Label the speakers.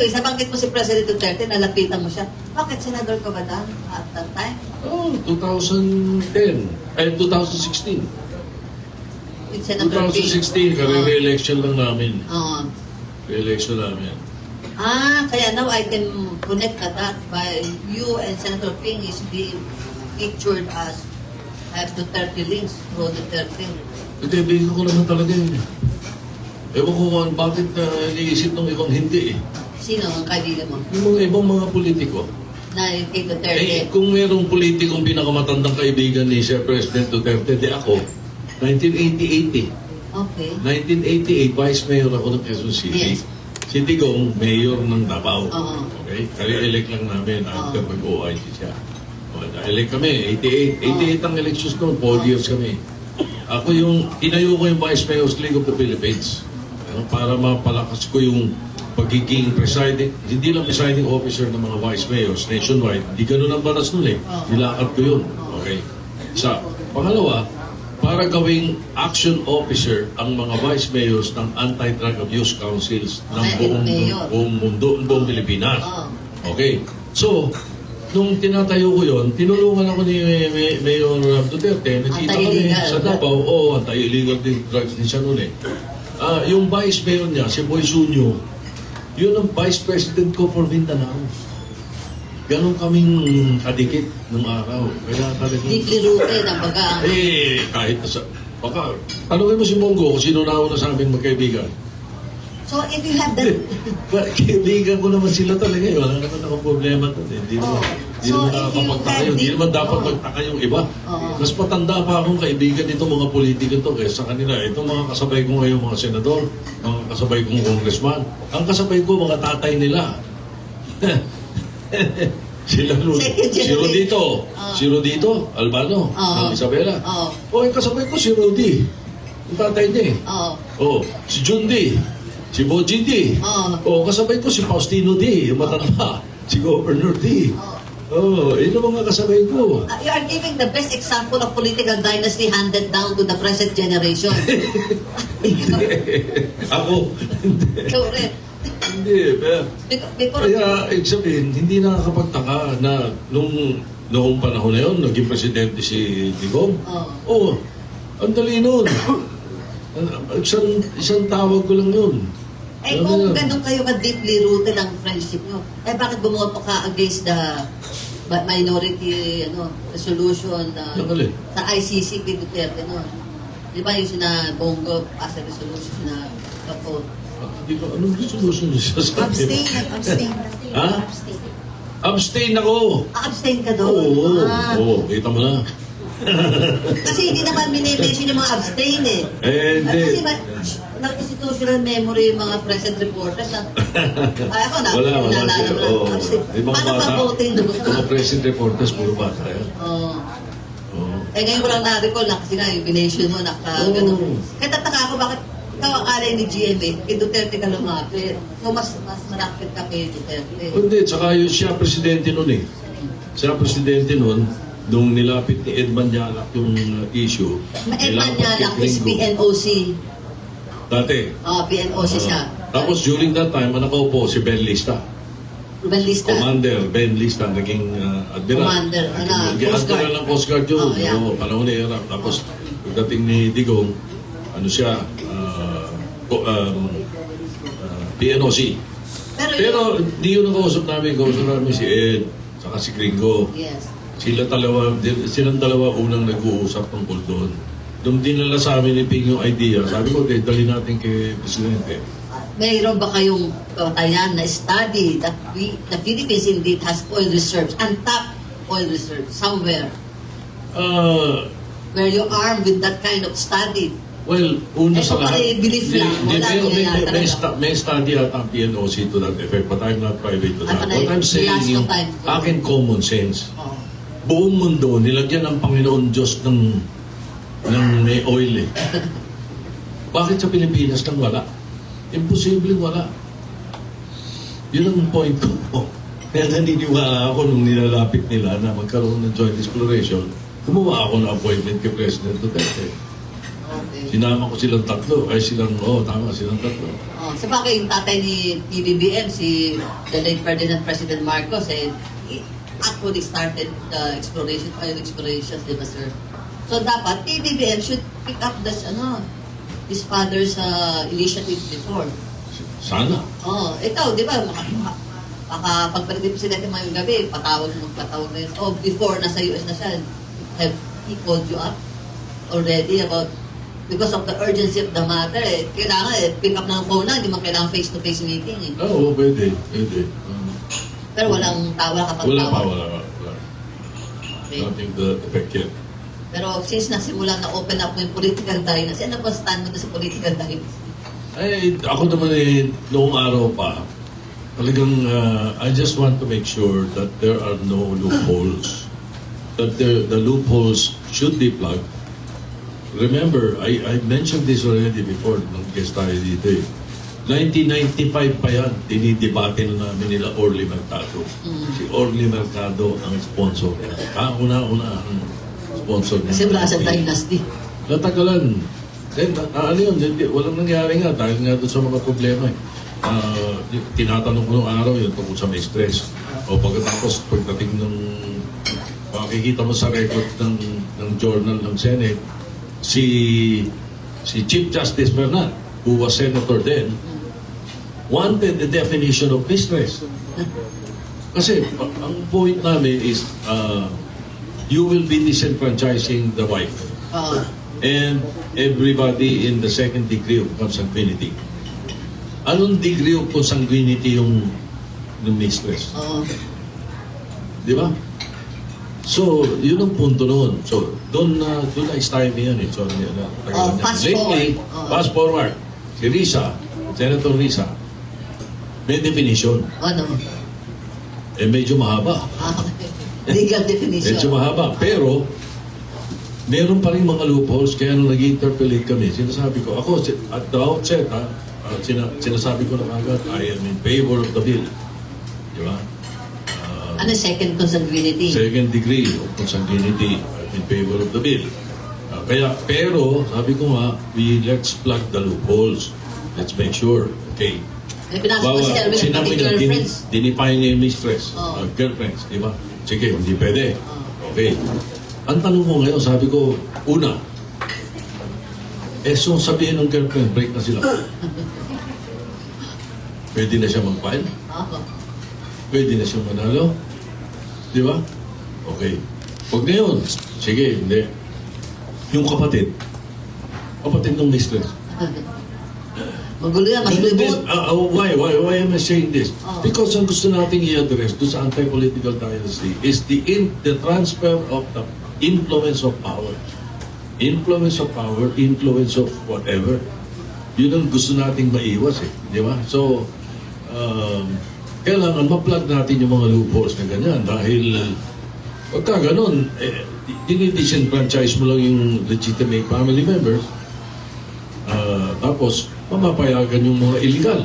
Speaker 1: Anyway, nabanggit mo si President Duterte, nalapitan mo siya. Bakit senador ka ba dahil at that time?
Speaker 2: Oh, 2010. Ay, 2016.
Speaker 1: With Senator Ping.
Speaker 2: 2016, re-election lang namin.
Speaker 1: Oo.
Speaker 2: Re-election namin.
Speaker 1: Kaya now I can connect that by you and Senator Ping is being pictured as have Duterte links, pro Duterte.
Speaker 2: Hindi, bigyan ko naman talaga yun. Ewan ko kung bakit iniisip ng ibang hindi eh.
Speaker 1: Sino ang kaibigan mo?
Speaker 2: Yung mga ibang mga politiko.
Speaker 1: Na kay Duterte?
Speaker 2: Kung mayroong politikong pinakamatandang kaibigan ni Sir President Duterte, di ako, 1988 eh.
Speaker 1: Okay.
Speaker 2: 1988, Vice Mayor ako ng Quezon City.
Speaker 1: Yes.
Speaker 2: Si Digong, Mayor ng Davao.
Speaker 1: Oo.
Speaker 2: Okay? Kaya-elect lang namin after mag-OIC siya. Na-elect kami, 88. 88 ang elections noon, 4 years kami. Ako yung, inayo ko yung Vice Mayor's League of the Philippines. Para mapalakas ko yung pagiging presiding, hindi lang presiding officer ng mga vice mayors nationwide. Hindi ganun ang batas nun eh. Nilakad ko yun. Okay? Isa. Pangalawa, para gawing action officer ang mga vice mayors ng anti-drug abuse councils ng buong mundo, ng buong Pilipinas. Okay. So, nung tinatayo ko yun, tinulungan ako ni Mayor Duterte, nakita kami sa Davao, anti-illegal drugs din siya noon eh. Yung vice mayor niya, si Boy Sunyo, yun ang vice president ko for Mindanao. Ganon kaming kadikit nung araw. Kaya talagang...
Speaker 1: Deeply rooted ang baga.
Speaker 2: Kahit sa... Baka, tanungin mo si Mongo kung sino na ako na sa amin magkaibigan.
Speaker 1: So, if you have that...
Speaker 2: Kaibigan ko naman sila talaga. Wala naman akong problema doon. Hindi naman nakakapagtaka yun. Hindi naman dapat magtaka yung iba. Mas matanda pa akong kaibigan nitong mga politiko to kaysa kanila. Itong mga kasabay ko ngayon, mga senador, mga kasabay kong congressman. Ang kasabay ko, mga tatay nila. Sila si Rodito. Si Rodito, Albano, ng Isabela. Yung kasabay ko si Rudy. Yung tatay niya eh. Si Jundi. Si Boji D. Kasabay ko si Faustino D. Yung matanda. Si Governor D. Yun ang mga kasabay ko.
Speaker 1: You are giving the best example of political dynasty handed down to the present generation.
Speaker 2: Ako?
Speaker 1: Correct.
Speaker 2: Hindi. Kaya, sabihin, hindi nakakapagtaka na noong panahon na yun, naging presidente si Digong. Ang dali nun. Isang tawag ko lang yun.
Speaker 1: Kung ganun kayo ka-deeply rooted ang friendship nyo, bakit bumoto ka against the minority resolution sa ICC kay Duterte no? Di ba yung sinabonggo as a resolution na kapot?
Speaker 2: Anong resolution siya sa akin?
Speaker 3: Abstain.
Speaker 2: Ha? Abstain ako!
Speaker 1: Abstain ka doon?
Speaker 2: Oo, kita mo na.
Speaker 1: Kasi hindi naman minimension yung mga abstain eh.
Speaker 2: Hindi.
Speaker 1: Kasi nag-institutional memory yung mga present reporters na ako na,
Speaker 2: wala
Speaker 1: abstain. Paano ba voting doon?
Speaker 2: Mga present reporters, puro bata yan.
Speaker 1: Ngayon ko lang na-recall na kasi nga yung bination mo gano'n. Kaya tataka ako bakit ikaw akala ni GMA, kay Duterte ka lumapit. So mas malapit ka kay Duterte.
Speaker 2: Hindi, tsaka yun siya presidente nun eh. Siya presidente nun, nung nilapit ni Ed Manyalak yung issue.
Speaker 1: Ed Manyalak is PNOC.
Speaker 2: Dati.
Speaker 1: PNOC siya.
Speaker 2: Tapos during that time, nakaupo si Ben Lista.
Speaker 1: Ben Lista.
Speaker 2: Commander Ben Lista, naging admiral.
Speaker 1: Commander,
Speaker 2: Coast Guard ng Coast Guard yun. Panahon ni Iraq. Tapos, pagdating ni Digong, siya, PNOC. Pero di yun ang kausap namin. Kausap namin si Ed, saka si Gringo.
Speaker 1: Yes.
Speaker 2: Silang dalawa unang nag-uusap tungkol doon. Nung dinala sa amin ni Ping yung idea, sabi ko, dali natin kay Presidente.
Speaker 1: Mayroon ba kayong katayan na study that the Philippines indeed has oil reserves, untapped oil reserves, somewhere? Where you armed with that kind of study?
Speaker 2: Well, una sa lahat,
Speaker 1: belief lang.
Speaker 2: may study at ang PNOC to that effect, but I'm not private to that. What I'm saying yung akin common sense. Buong mundo, nilagyan ng Panginoon Diyos ng may oil eh. Bakit sa Pilipinas nang wala? Imposible wala. Yun ang point ko. Kaya naniniwala ako nung nilalapit nila na magkaroon ng joint exploration, gumawa ako ng appointment kay President Duterte.
Speaker 1: Okay.
Speaker 2: Sinama ko silang tatlo. Ay silang, tama, silang tatlo.
Speaker 1: Oh, sa bagay, yung tatay ni PBBM, si the late Ferdinand President Marcos, he actually started the oil explorations, di ba, sir? So, dapat, PBBM should pick up this his father's initiative before.
Speaker 2: Sana.
Speaker 1: Oh, ikaw, di ba, pagbalik din sila ngayong gabi, patawag na yun. Oh, before, nasa US na siya, have he called you up already about, because of the urgency of the matter, kailangan, pick up ng phone na, hindi mo kailangan face-to-face meeting,
Speaker 2: Oo, pwede.
Speaker 1: Pero walang tawa kapag
Speaker 2: Wala
Speaker 1: tawa.
Speaker 2: pa, wala.
Speaker 1: Okay.
Speaker 2: Nothing to effect yet.
Speaker 1: Pero since nasimula na open up mo yung political dynasty, ano ba stand mo sa political dynasty?
Speaker 2: Ay, ako naman noong araw pa, talagang I just want to make sure that there are no loopholes. That the loopholes should be plugged. Remember, I mentioned this already before nung guest tayo dito 1995 pa yan, dinidebate na namin nila Orly Mercado. Si Orly Mercado ang sponsor niya. Una-una ang sponsor niya.
Speaker 1: Kasi wala sa dynasty.
Speaker 2: Natagalan. Then, walang nangyari nga dahil nga doon sa mga problema. Tinatanong ko nung araw yun tungkol sa may stress. O pagkatapos, pagdating ng makikita mo sa record ng journal ng Senate, si Chief Justice Bernat, who was senator then, wanted the definition of mistress. Kasi ang point namin is you will be disenfranchising the wife and everybody in the second degree of consanguinity. Anong degree of consanguinity yung mistress? Di ba? So, yun ang punto noon. So, doon na style niya yun. So, fast forward. Si Risa, Senator Risa, may definition.
Speaker 1: Ano?
Speaker 2: Medyo mahaba.
Speaker 1: Legal definition.
Speaker 2: Medyo mahaba. Pero, meron pa rin mga loopholes. Kaya nung nag-interpellate kami, sinasabi ko, ako, at the outset, sinasabi ko na agad, I am in favor of the bill. Di ba?
Speaker 1: Ano second consanguinity?
Speaker 2: Second degree of consanguinity. I'm in favor of the bill. Pero, sabi ko nga, let's plug the loopholes. Let's make sure. Okay.
Speaker 1: May pinasok ko sila,
Speaker 2: sinabi
Speaker 1: particular
Speaker 2: na,
Speaker 1: friends.
Speaker 2: dinifine niya yung mistress, girlfriends, di ba? Sige, hindi pwede. Okay. Ang tanong ko ngayon, sabi ko, una, so sabihin ng girlfriend, break na sila. Pwede na siya mag-file? Pwede na siya manalo? Di ba? Okay. Pag ngayon, sige, hindi. Yung kapatid ng mistress.
Speaker 1: Magulo yan, mas libot.
Speaker 2: Why am I saying this? Because ang gusto nating i-address doon sa anti-political dynasty is the transfer of the influence of power. Influence of power, influence of whatever. Yun ang gusto nating maiwas di ba? So, kailangan ma-plug natin yung mga loopholes na ganyan dahil pagka ganun, dinidisenfranchise mo lang yung legitimate family members tapos mamapayagan yung mga illegal.